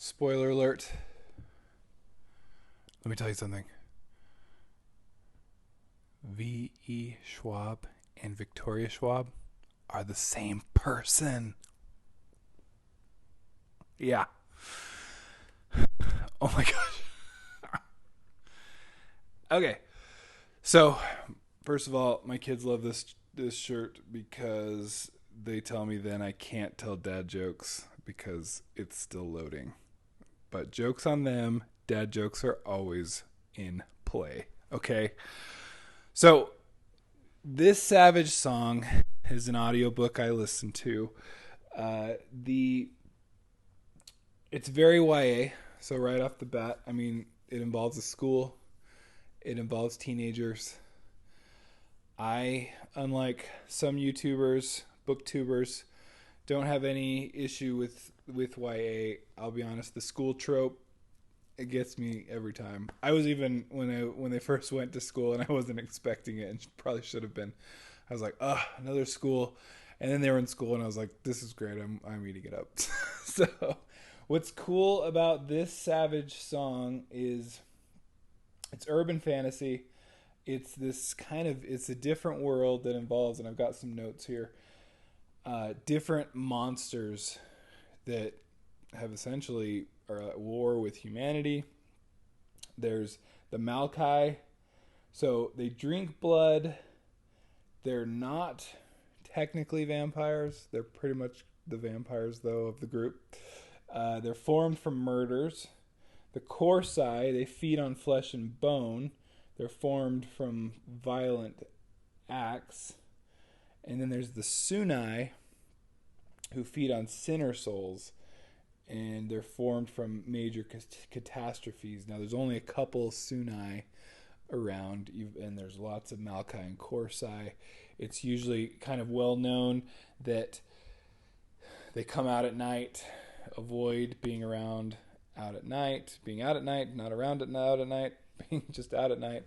Spoiler alert. Let me tell you something. V.E. Schwab and Victoria Schwab are the same person. Yeah. Oh my gosh. Okay. So, first of all, my kids love this shirt because they tell me then I can't tell dad jokes because it's still loading. But jokes on them, dad jokes are always in play. Okay? So, this Savage song is an audiobook I listened to. The It's very YA, so right off the bat, I mean, it involves a school. It involves teenagers. I, unlike some YouTubers, booktubers, don't have any issue with YA. I'll be honest, the school trope, it gets me every time. I was even when they first went to school and I wasn't expecting it and probably should have been. I was like, "Oh, another school." And then they were in school and I was like, "This is great. I'm eating it up." So, what's cool about this Savage song is it's urban fantasy. It's this it's a different world that involves, and I've got some notes here, different monsters that have essentially are at war with humanity. There's the Malkai. So they drink blood. They're not technically vampires. They're pretty much the vampires, though, of the group. They're formed from murders. The Corsai, they feed on flesh and bone. They're formed from violent acts. And then there's the Sunai, who feed on sinner souls. And they're formed from major catastrophes. Now, there's only a couple Sunai around, and there's lots of Malkai and Corsai. It's usually kind of well known that they come out at night, avoid being around out at night, being out at night, not around out at night, being just out at night.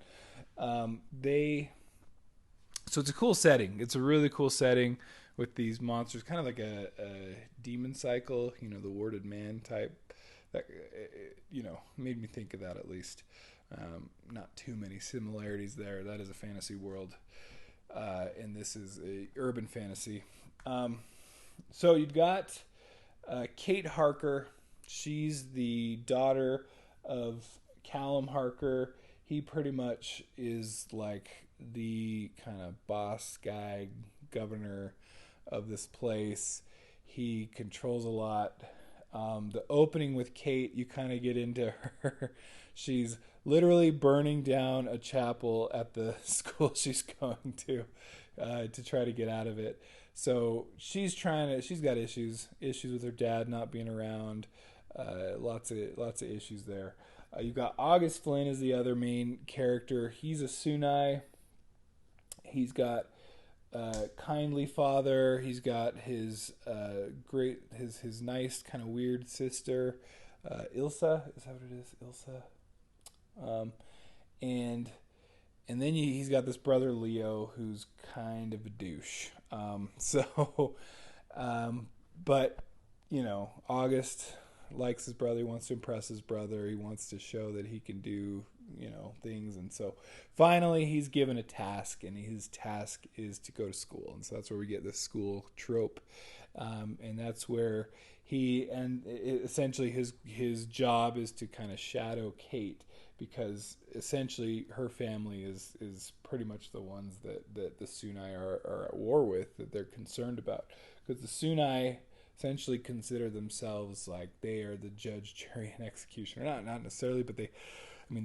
So it's a cool setting. It's a really cool setting with these monsters, kind of like a demon cycle, the warded man type. That made me think of that at least. Not too many similarities there. That is a fantasy world, and this is a urban fantasy. So you've got Kate Harker. She's the daughter of Callum Harker. He pretty much is like the kind of boss guy, governor of this place. He controls a lot. The opening with Kate, you kind of get into her. She's literally burning down a chapel at the school she's going to try to get out of it. So she's got issues with her dad not being around. Lots of issues there. You've got August Flynn as the other main character. He's a Sunai. He's got kindly father. He's got his his nice kind of weird sister, Ilsa. Is that what it is, Ilsa? And then he's got this brother Leo who's kind of a douche. But August likes his brother. He wants to impress his brother. He wants to show that he can do things, and so finally he's given a task, and his task is to go to school, and so that's where we get this school trope, and that's where essentially his job is to kind of shadow Kate, because essentially her family is pretty much the ones that the Sunai are at war with, that they're concerned about, because the Sunai essentially consider themselves like they are the judge, jury, and executioner. Not necessarily, but they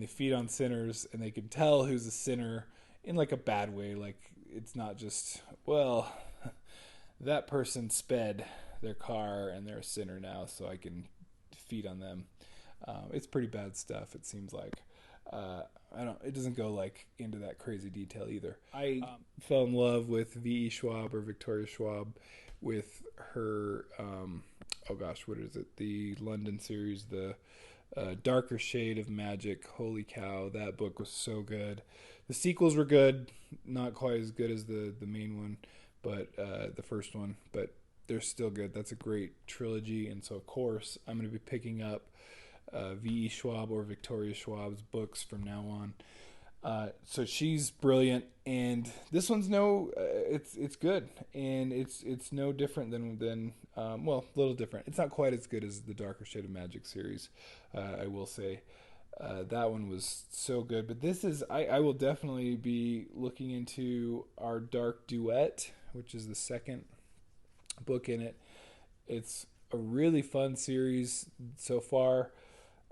feed on sinners, and they can tell who's a sinner in like a bad way. Like, it's not just, well, that person sped their car and they're a sinner now, so I can feed on them. It's pretty bad stuff, it seems like. It doesn't go like into that crazy detail either. I fell in love with V.E. Schwab, or Victoria Schwab, with her, what is it? The London series, the Darker Shade of Magic. Holy cow, that book was so good. The sequels were good, not quite as good as the main one, but the first one. But they're still good. That's a great trilogy, and so of course I'm going to be picking up V.E. Schwab or Victoria Schwab's books from now on. So she's brilliant, and this one's it's good, and it's no different than well, a little different. It's not quite as good as the Darker Shade of Magic series, I will say. That one was so good, but this is I will definitely be looking into our Dark Duet, which is the second book in it. It's a really fun series so far.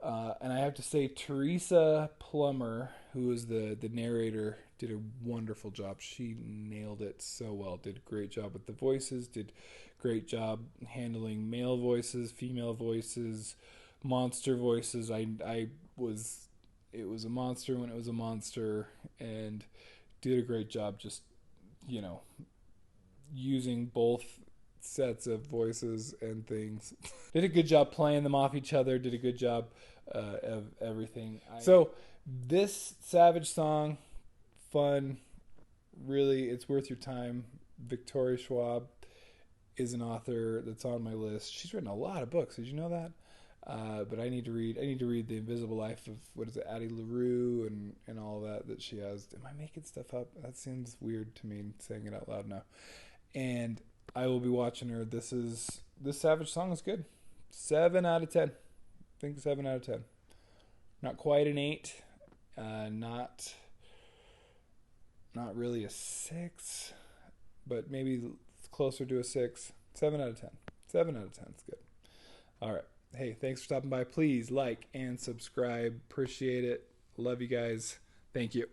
And I have to say, Teresa Plummer, who is the narrator, did a wonderful job. She nailed it so well. Did a great job with the voices. Did great job handling male voices, female voices, monster voices. It was a monster when it was a monster, and did a great job just, using both sets of voices and things. Did a good job playing them off each other. Did a good job of everything. So this Savage song, fun, really, it's worth your time. Victoria Schwab is an author that's on my list. She's written a lot of books. Did you know that? But I need to read The Invisible Life of, what is it, Addie LaRue and all that she has. Am I making stuff up? That seems weird to me saying it out loud now. And I will be watching her. This Savage song is good. 7 out of 10. I think 7 out of 10. Not quite an 8. Not really a 6, but maybe closer to a 6. 7 out of 10. 7 out of 10 is good. All right. Hey, thanks for stopping by. Please like and subscribe. Appreciate it. Love you guys. Thank you.